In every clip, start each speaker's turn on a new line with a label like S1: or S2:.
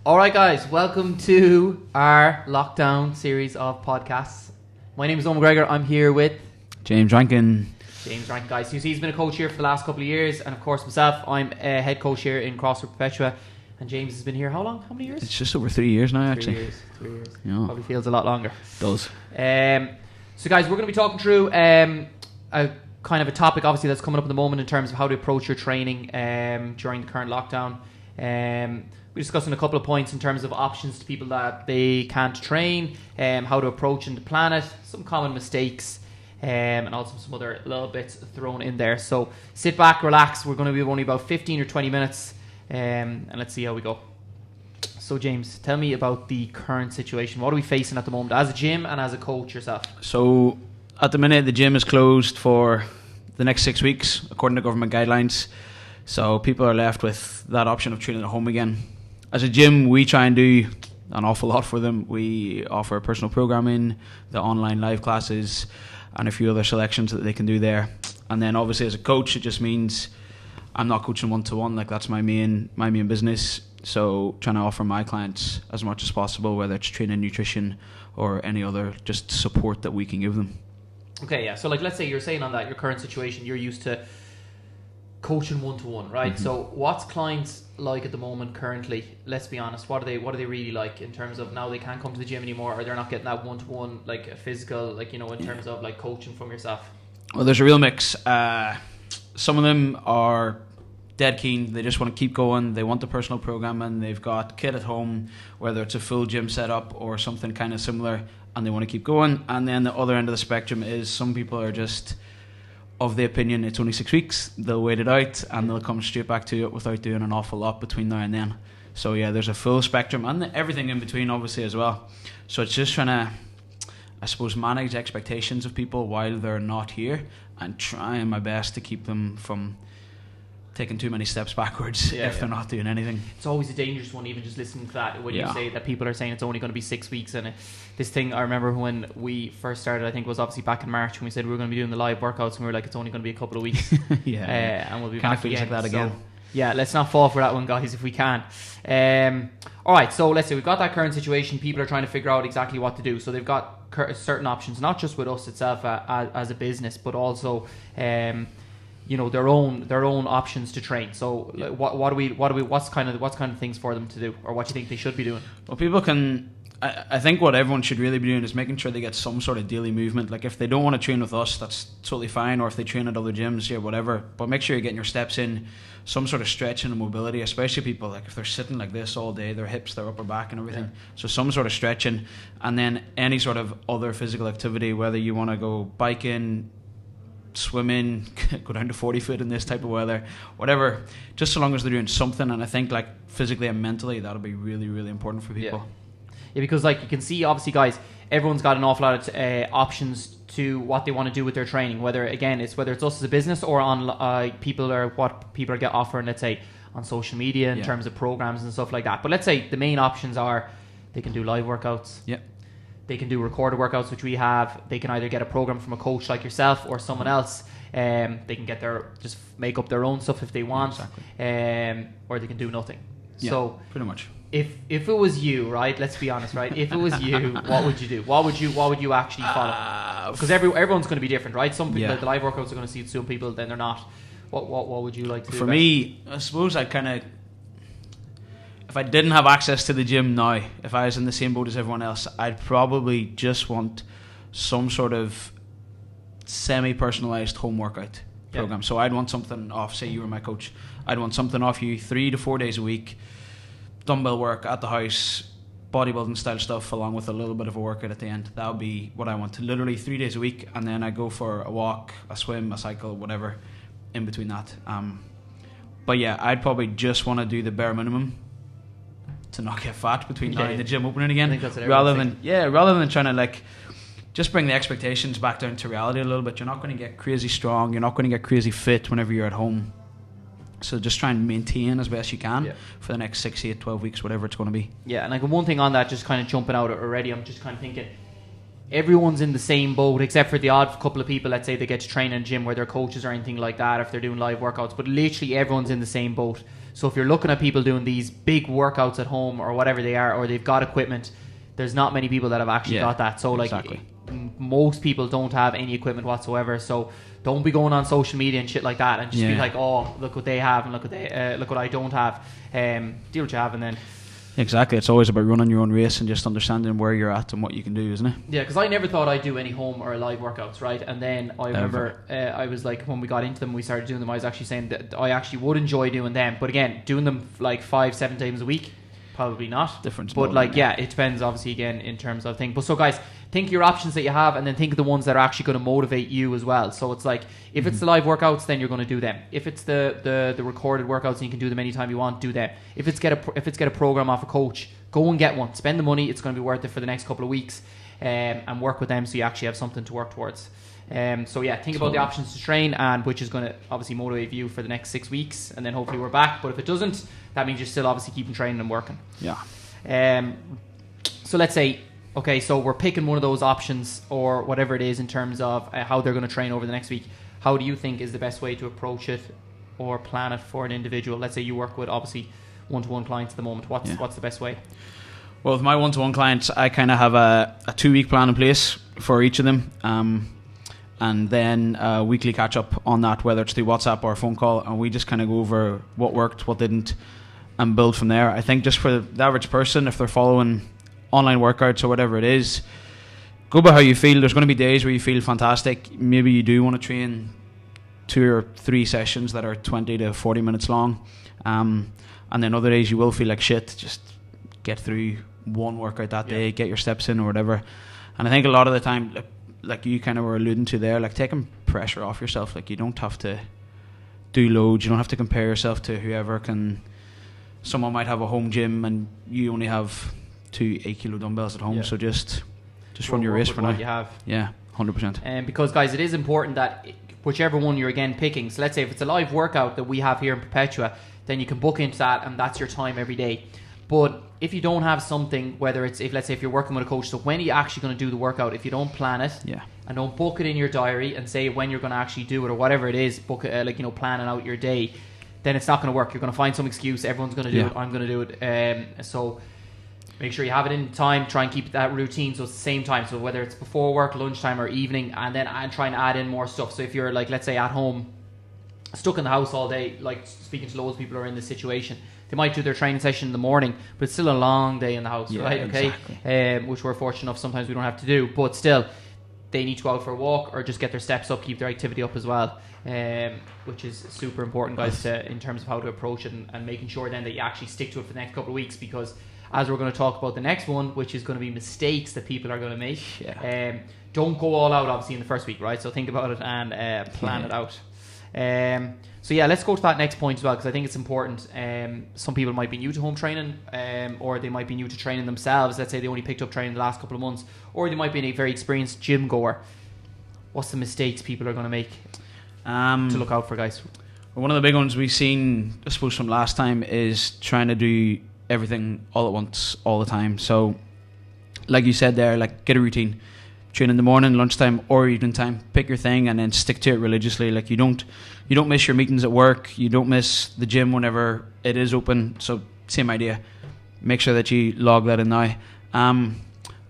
S1: Alright guys, welcome to our lockdown series of podcasts. My name is Eoghan McGregor. I'm here with
S2: James Rankin.
S1: Guys. You see, he's been a coach here for the last couple of years, and of course myself, I'm a head coach here in CrossFit Perpetua, and James has been here how long? How many years?
S2: It's just over 3 years now, actually.
S1: 3 years.
S2: Yeah.
S1: Probably feels a lot longer.
S2: It does.
S1: So guys, we're going to be talking through a kind of a topic obviously that's coming up at the moment in terms of how to approach your training during the current lockdown. We're discussing a couple of points in terms of options to people that they can't train, how to approach and to plan it, some common mistakes, and also some other little bits thrown in there. So sit back, relax. We're going to be only about 15 or 20 minutes, and let's see how we go. So James, tell me about the current situation. What are we facing at the moment as a gym and as a coach yourself?
S2: So at the minute, the gym is closed for the next 6 weeks, according to government guidelines. So people are left with that option of training at home again. As a gym, we try and do an awful lot for them. We offer personal programming, the online live classes, and a few other selections that they can do there. And then obviously as a coach, it just means I'm not coaching one-to-one. Like, that's my main business. So trying to offer my clients as much as possible, whether it's training, nutrition, or any other just support that we can give them.
S1: Okay, yeah. So like, let's say you're saying on that, your current situation, you're used to coaching one-to-one, right? Mm-hmm. So what's clients like at the moment currently? Let's be honest. What are they really like in terms of now they can't come to the gym anymore, or they're not getting that one-to-one, like a physical, like, you know, in terms of like coaching from yourself?
S2: Well, there's a real mix. Some of them are dead keen. They just want to keep going. They want the personal programming. They've got kit at home, whether it's a full gym setup or something kind of similar, and they want to keep going. And then the other end of the spectrum is some people are just of the opinion it's only 6 weeks. They'll wait it out and they'll come straight back to it without doing an awful lot between now and then. So yeah, there's a full spectrum and everything in between obviously as well. So it's just trying to, I suppose, manage expectations of people while they're not here and trying my best to keep them from taking too many steps backwards if they're not doing anything.
S1: It's always a dangerous one, even just listening to that, when you say that people are saying it's only going to be 6 weeks. And this thing, I remember when we first started, I think it was obviously back in March, when we said we were going to be doing the live workouts, and we were like, it's only going to be a couple of weeks. And we'll be back again.
S2: Like that again.
S1: So, yeah, let's not fall for that one, guys, if we can. Alright, so let's say we've got that current situation. People are trying to figure out exactly what to do. So they've got certain options, not just with us itself as a business, but also you know, their own options to train. So what's kind of things for them to do, or what do you think they should be doing?
S2: Well, people can, I think what everyone should really be doing is making sure they get some sort of daily movement. Like, if they don't want to train with us, that's totally fine, or if they train at other gyms, yeah, whatever, but make sure you're getting your steps in, some sort of stretching and mobility, especially people like if they're sitting like this all day, their hips, their upper back and everything. So some sort of stretching, and then any sort of other physical activity, whether you want to go biking, swimming, go down to 40 foot in this type of weather, whatever, just so long as they're doing something. And I think like physically and mentally that'll be really, really important for people.
S1: Yeah, because like you can see, obviously guys, everyone's got an awful lot of options to what they want to do with their training, whether it's us as a business or on people, or what people get offering, let's say on social media in terms of programs and stuff like that. But let's say the main options are they can do live workouts. They can do recorded workouts, which we have. They can either get a program from a coach like yourself or someone else. They can get just make up their own stuff if they want, or they can do nothing. So
S2: pretty much.
S1: If it was you, right? Let's be honest, right? If it was you, what would you do? What would you actually follow? Because everyone's going to be different, right? Some people, the live workouts are going to suit some people, then they're not. What would you like to do?
S2: For me, I suppose I kind of, if I didn't have access to the gym now, if I was in the same boat as everyone else, I'd probably just want some sort of semi-personalised home workout program. So I'd want something off, say you were my coach, I'd want something off you 3 to 4 days a week, dumbbell work at the house, bodybuilding style stuff, along with a little bit of a workout at the end. That would be what I want, literally 3 days a week, and then I go for a walk, a swim, a cycle, whatever in between that. But yeah, I'd probably just want to do the bare minimum to not get fat between now and the gym opening again, rather than trying to like just bring the expectations back down to reality a little bit. You're not going to get crazy strong, you're not going to get crazy fit whenever you're at home, so just try and maintain as best you can for the next 6, 8, 12 weeks, whatever it's going to be.
S1: And like one thing on that, just kind of jumping out already, I'm just kind of thinking, everyone's in the same boat except for the odd couple of people, let's say they get to train in a gym where they're coaches or anything like that, if they're doing live workouts, but literally everyone's in the same boat. So if you're looking at people doing these big workouts at home or whatever they are, or they've got equipment, there's not many people that have actually got that. So like most people don't have any equipment whatsoever, so don't be going on social media and shit like that and just be like, oh, look what they have and look what I don't have. Deal what you have, and then
S2: exactly, it's always about running your own race and just understanding where you're at and what you can do, isn't it?
S1: Yeah, because I never thought I'd do any home or live workouts, right? And then I remember I was like, when we got into them, we started doing them, I was actually saying that I actually would enjoy doing them, but again, doing them like 5-7 times a week, probably not.
S2: Different.
S1: But like, yeah, it depends obviously again in terms of thing. But so guys, think of your options that you have, and then think of the ones that are actually going to motivate you as well. So it's like, if it's the live workouts, then you're going to do them. If it's the recorded workouts and you can do them anytime you want, do them. If it's get a program off a coach, go and get one. Spend the money. It's going to be worth it for the next couple of weeks, and work with them so you actually have something to work towards. So yeah, think about the options to train, and which is going to obviously motivate you for the next 6 weeks, and then hopefully we're back. But if it doesn't, that means you're still obviously keeping training and working.
S2: Yeah.
S1: So let's say, okay, so we're picking one of those options or whatever it is in terms of how they're going to train over the next week. How do you think is the best way to approach it or plan it for an individual? Let's say you work with obviously one-to-one clients at the moment. What's the best way?
S2: Well, with my one-to-one clients, I kind of have a 2-week plan in place for each of them, and then a weekly catch-up on that, whether it's through WhatsApp or a phone call, and we just kind of go over what worked, what didn't, and build from there. I think just for the average person, if they're following online workouts or whatever it is, go by how you feel. There's going to be days where you feel fantastic. Maybe you do want to train 2 or 3 sessions that are 20 to 40 minutes long, and then other days you will feel like shit. Just get through one workout that day, get your steps in or whatever. And I think a lot of the time, like you kind of were alluding to there, like taking pressure off yourself. Like you don't have to do loads, you don't have to compare yourself to whoever can. Someone might have a home gym and you only have 2 8-kilo dumbbells at home, so just run your race for now.
S1: You have.
S2: Yeah, 100%.
S1: And because guys, it is important that whichever one you're again picking, so let's say if it's a live workout that we have here in Perpetua, then you can book into that and that's your time every day. But if you don't have something, whether it's, if let's say if you're working with a coach, so when are you actually going to do the workout? If you don't plan it and don't book it in your diary and say when you're going to actually do it or whatever it is, book it, planning out your day, then it's not going to work. You're going to find some excuse. Everyone's going to do it. I'm going to do it. So make sure you have it in time. Try and keep that routine so it's the same time. So whether it's before work, lunchtime, or evening, and then try and add in more stuff. So if you're like, let's say at home, stuck in the house all day, like speaking to loads of people who are in this situation, they might do their training session in the morning, but it's still a long day in the house, right? Okay, exactly. Which we're fortunate enough sometimes we don't have to do, but still, they need to go out for a walk or just get their steps up, keep their activity up as well, which is super important, guys, in terms of how to approach it and making sure then that you actually stick to it for the next couple of weeks, because as we're going to talk about the next one, which is going to be mistakes that people are going to make. Don't go all out, obviously, in the first week, right? So think about it and plan it out. So yeah, let's go to that next point as well, because I think it's important. Some people might be new to home training, or they might be new to training themselves. Let's say they only picked up training the last couple of months, or they might be a very experienced gym goer. What's the mistakes people are going to make to look out for, guys?
S2: One of the big ones we've seen, I suppose, from last time is trying to do everything all at once, all the time. So, like you said there, like get a routine. Train in the morning, lunchtime, or evening time. Pick your thing and then stick to it religiously. Like you don't miss your meetings at work. You don't miss the gym whenever it is open. So same idea. Make sure that you log that in now.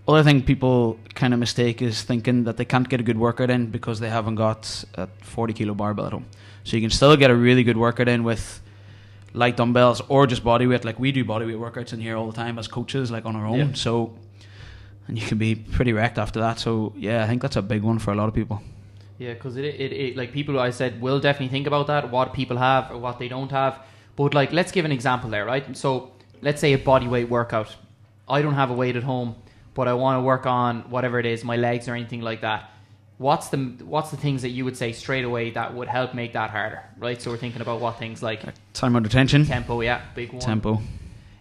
S2: Other thing people kind of mistake is thinking that they can't get a good workout in because they haven't got a 40-kilo barbell at home. So you can still get a really good workout in with light dumbbells or just bodyweight. Like we do bodyweight workouts in here all the time as coaches, like on our own. Yeah. So. And you can be pretty wrecked after that. So yeah, I think that's a big one for a lot of people.
S1: Yeah, because it like people, I said, will definitely think about that, what people have or what they don't have. But like, let's give an example there, right? So let's say a body weight workout. I don't have a weight at home, but I want to work on whatever it is, my legs or anything like that. What's the things that you would say straight away that would help make that harder, right? So we're thinking about what things like
S2: time under tension,
S1: tempo, big one.
S2: Tempo.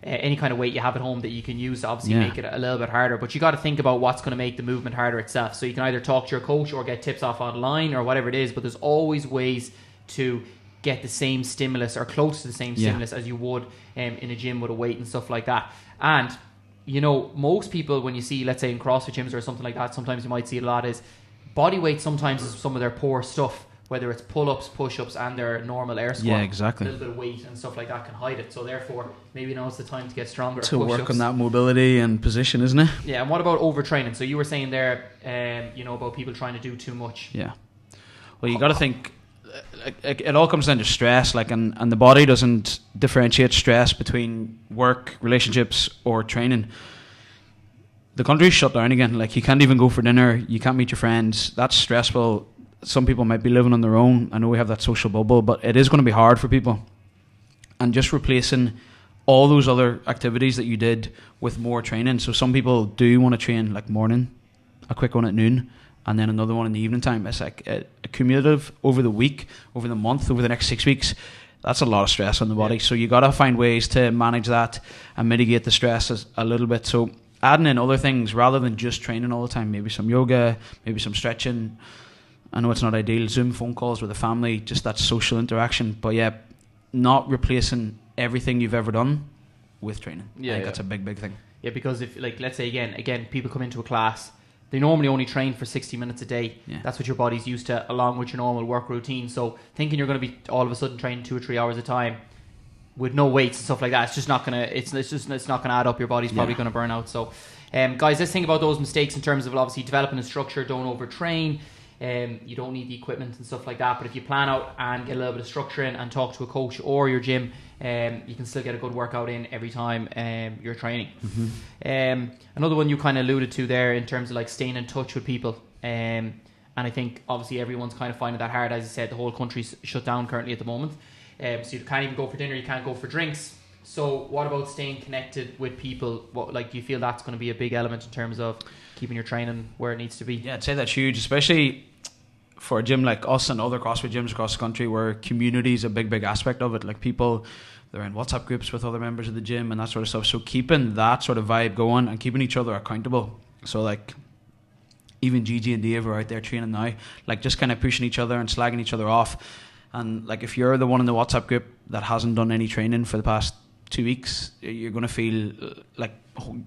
S1: Any kind of weight you have at home that you can use to obviously make it a little bit harder, but you got to think about what's going to make the movement harder itself. So you can either talk to your coach or get tips off online or whatever it is, but there's always ways to get the same stimulus or close to the same stimulus as you would in a gym with a weight and stuff like that. And you know, most people, when you see, let's say in CrossFit gyms or something like that, sometimes you might see a lot is body weight sometimes is some of their poor stuff, whether it's pull-ups, push-ups, and their normal air squat.
S2: Yeah, exactly.
S1: A little bit of weight and stuff like that can hide it. So therefore, maybe now's the time to get stronger.
S2: To work on that mobility and position, isn't it?
S1: Yeah, and what about overtraining? So you were saying there, you know, about people trying to do too much.
S2: Yeah. Well, you got to think, it all comes down to stress, like, and the body doesn't differentiate stress between work, relationships, or training. The country's shut down again. Like, you can't even go for dinner. You can't meet your friends. That's stressful. Some people might be living on their own. I know we have that social bubble, but it is going to be hard for people. And just replacing all those other activities that you did with more training. So some people do want to train like morning, a quick one at noon, and then another one in the evening time. It's like a cumulative over the week, over the month, over the next 6 weeks. That's a lot of stress on the body. Yeah. So you got to find ways to manage that and mitigate the stress a little bit. So adding in other things rather than just training all the time. Maybe some yoga, maybe some stretching. I know it's not ideal. Zoom phone calls with the family, just that social interaction. But yeah, not replacing everything you've ever done with training. Yeah, I think that's a big thing. Yeah, because if, like, let's say again, people come into a class, they normally only train for 60 minutes a day. Yeah. That's what your body's used to, along with your normal work routine. So thinking you're going to be all of a sudden training 2 or 3 hours a time with no weights and stuff like that, it's just not gonna. It's not gonna add up. Your body's probably going to burn out. So, guys, let's think about those mistakes in terms of obviously developing a structure. Don't overtrain. You don't need the equipment and stuff like that, but if you plan out and get a little bit of structure in and talk to a coach or your gym, you can still get a good workout in every time you're training. Mm-hmm. Another one you kind of alluded to there in terms of like staying in touch with people, and I think obviously everyone's kind of finding that hard. As I said, the whole country's shut down currently at the moment, so you can't even go for dinner, you can't go for drinks. So what about staying connected with people? What, like, do you feel that's going to be a big element in terms of keeping your training where it needs to be? Yeah, I'd say that's huge, especially for a gym like us and other CrossFit gyms across the country where community is a big aspect of it. Like, people, they're in WhatsApp groups with other members of the gym and that sort of stuff. So keeping that sort of vibe going and keeping each other accountable. So like, even Gigi and Dave are out there training now, like just kind of pushing each other and slagging each other off. And like, if you're the one in the WhatsApp group that hasn't done any training for the past 2 weeks, you're going to feel like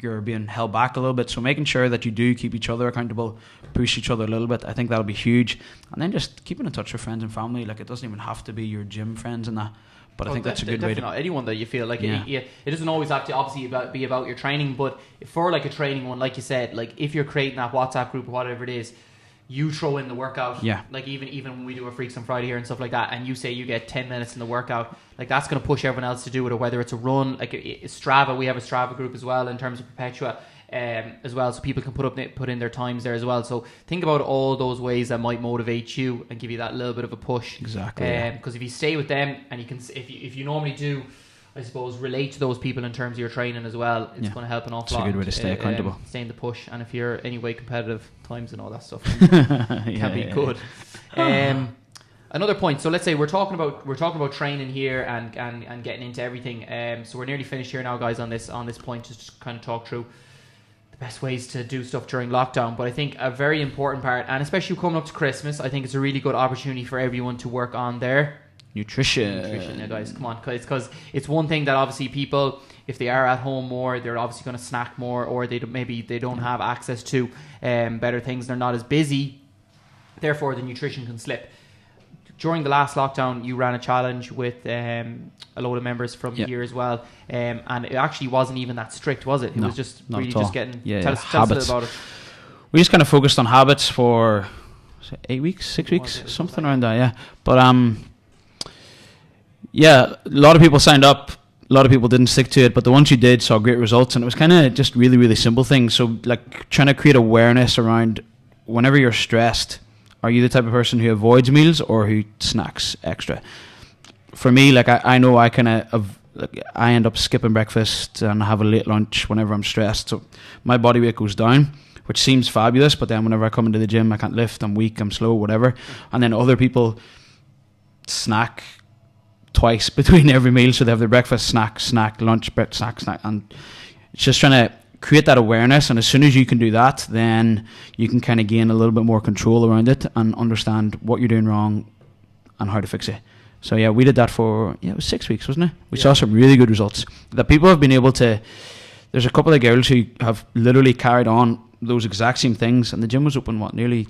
S2: you're being held back a little bit. So making sure that you do keep each other accountable, push each other a little bit, I think that'll be huge. And then just keeping in touch with friends and family. Like, it doesn't even have to be your gym friends and that, but I think that's a good way to...
S1: Not anyone that you feel like, it doesn't always have to obviously be about your training, but for like a training one, like you said, like if you're creating that WhatsApp group or whatever it is, you throw in the workout. Yeah. Like even when we do a Freaks on Friday here and stuff like that, and you say you get 10 minutes in the workout, like that's going to push everyone else to do it, or whether it's a run, like Strava, we have a Strava group as well in terms of Perpetua, as well, so people can put in their times there as well. So think about all those ways that might motivate you and give you that little bit of a push.
S2: Exactly.
S1: Because if you stay with them and you can, if you normally do, I suppose, relate to those people in terms of your training as well, it's going to help an awful lot.
S2: It's a good way to stay accountable.
S1: Stay in the push, and if you're anyway competitive, times and all that stuff can be good. Another point. So let's say we're talking about training here and getting into everything. So we're nearly finished here now, guys, on this point. Just to kind of talk through the best ways to do stuff during lockdown. But I think a very important part, and especially coming up to Christmas, I think it's a really good opportunity for everyone to work on their nutrition, yeah, guys, come on, because it's one thing that obviously people, if they are at home more, they're obviously going to snack more, or maybe they don't have access to better things, they're not as busy, therefore the nutrition can slip. During the last lockdown, you ran a challenge with a load of members from here as well, and it actually wasn't even that strict, was it? It was just really just getting tell us a little about it.
S2: We just kind of focused on habits for 8 weeks, 6 weeks, something around that, yeah. But yeah, a lot of people signed up, a lot of people didn't stick to it, but the ones who did saw great results, and it was kind of just really simple things. So like trying to create awareness around, whenever you're stressed, are you the type of person who avoids meals or who snacks extra? For me, like I know I kind of I end up skipping breakfast and have a late lunch whenever I'm stressed, so my body weight goes down, which seems fabulous, but then whenever I come into the gym, I can't lift, I'm weak, I'm slow, whatever. And then other people snack twice between every meal, so they have their breakfast, snack, lunch, snack, and it's just trying to create that awareness. And as soon as you can do that, then you can kind of gain a little bit more control around it and understand what you're doing wrong and how to fix it. So yeah, we did that for it was 6 weeks, wasn't it? We saw some really good results that people have been able to there's a couple of girls who have literally carried on those exact same things, and the gym was open nearly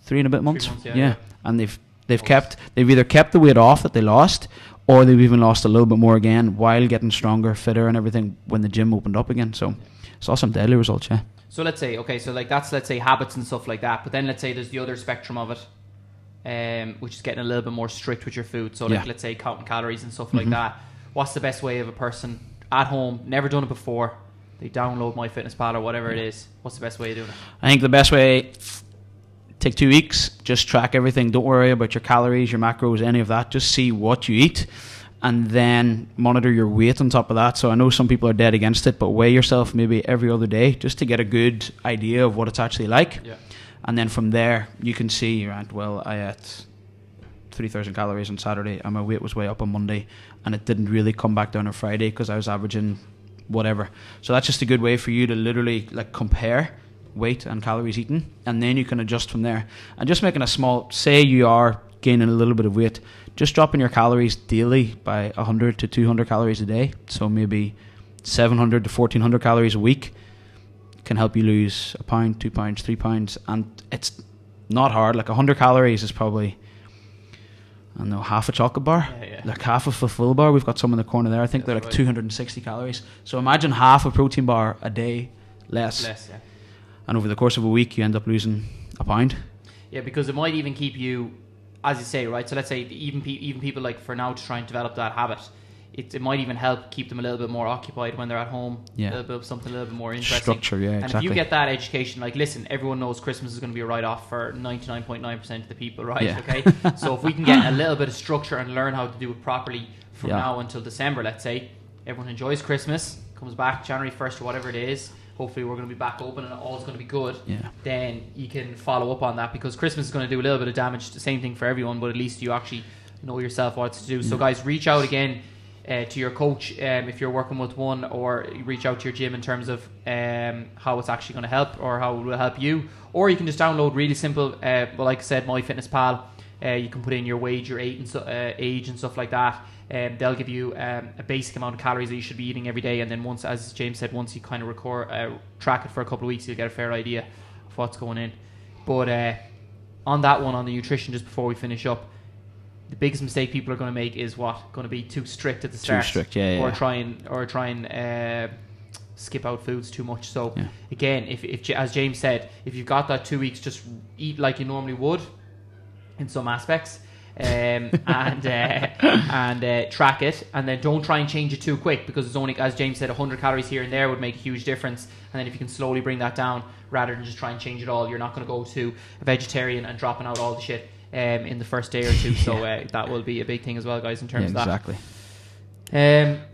S2: 3 and a bit months.
S1: 3 months, yeah.
S2: And they've either kept the weight off that they lost, or they've even lost a little bit more again while getting stronger, fitter, and everything when the gym opened up again. So saw some deadly results. Yeah.
S1: So let's say that's habits and stuff like that. But then let's say there's the other spectrum of it, which is getting a little bit more strict with your food. So let's say counting calories and stuff like that. What's the best way of a person at home, never done it before, they download MyFitnessPal or whatever it is, what's the best way of doing it?
S2: I think the best way, take 2 weeks, just track everything. Don't worry about your calories, your macros, any of that. Just see what you eat, and then monitor your weight on top of that. So I know some people are dead against it, but weigh yourself maybe every other day just to get a good idea of what it's actually like.
S1: Yeah.
S2: And then from there, you can see, right, well, I ate 3,000 calories on Saturday and my weight was way up on Monday, and it didn't really come back down on Friday because I was averaging whatever. So that's just a good way for you to literally like compare weight and calories eaten, and then you can adjust from there. And just making a small, say you are gaining a little bit of weight, just dropping your calories daily by 100 to 200 calories a day, so maybe 700 to 1400 calories a week, can help you lose a pound, 2 pounds, 3 pounds. And it's not hard. Like 100 calories is probably, I don't know, half a chocolate bar, like half of a full bar. We've got some in the corner there. I think they're like 260 calories. So imagine half a protein bar a day less. Yeah. And over the course of a week, you end up losing a pound.
S1: Yeah, because it might even keep you, as you say, right? So let's say even people like for now to try and develop that habit, it might even help keep them a little bit more occupied when they're at home.
S2: Yeah.
S1: A little bit of something a little bit more interesting.
S2: Structure, yeah,
S1: and
S2: exactly.
S1: if you get that education, like listen, everyone knows Christmas is going to be a write-off for 99.9% of the people, right?
S2: Yeah.
S1: Okay. So if we can get a little bit of structure and learn how to do it properly from now until December, let's say, everyone enjoys Christmas, comes back January 1st or whatever it is, hopefully we're going to be back open and all's going to be good, then you can follow up on that, because Christmas is going to do a little bit of damage. The same thing for everyone, but at least you actually know yourself what to do. So guys, reach out again to your coach if you're working with one, or reach out to your gym in terms of how it's actually going to help or how it will help you. Or you can just download really simple, like I said, MyFitnessPal. You can put in your age, your age and stuff like that. They'll give you a basic amount of calories that you should be eating every day, and then once, as James said, once you kind of track it for a couple of weeks, you'll get a fair idea of what's going in. But on that one, on the nutrition, just before we finish up, the biggest mistake people are going to make is going to be too strict at the start.
S2: Too strict, or
S1: try and skip out foods too much. So again, if as James said, if you've got that 2 weeks, just eat like you normally would in some aspects. And track it, and then don't try and change it too quick, because it's only, as James said, 100 calories here and there would make a huge difference. And then if you can slowly bring that down rather than just try and change it all, you're not going to go to a vegetarian and dropping out all the shit in the first day or two. So that will be a big thing as well, guys, in terms of that.
S2: Exactly.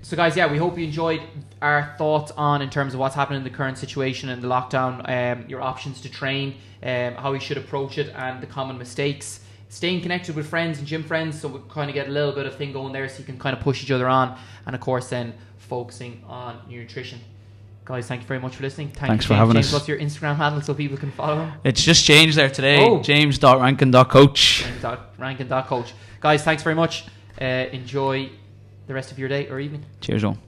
S1: So guys, we hope you enjoyed our thoughts on in terms of what's happening in the current situation and the lockdown, your options to train, how you should approach it, and the common mistakes. Staying connected with friends and gym friends, so we kind of get a little bit of thing going there, so you can kind of push each other on, and of course then focusing on your nutrition. Guys, thank you very much for listening.
S2: Thanks for having us.
S1: What's your Instagram handle so people can follow him?
S2: It's just changed there today. James.rankin.coach.
S1: James.rankin.coach. Guys, thanks very much. Enjoy the rest of your day or evening.
S2: Cheers, all.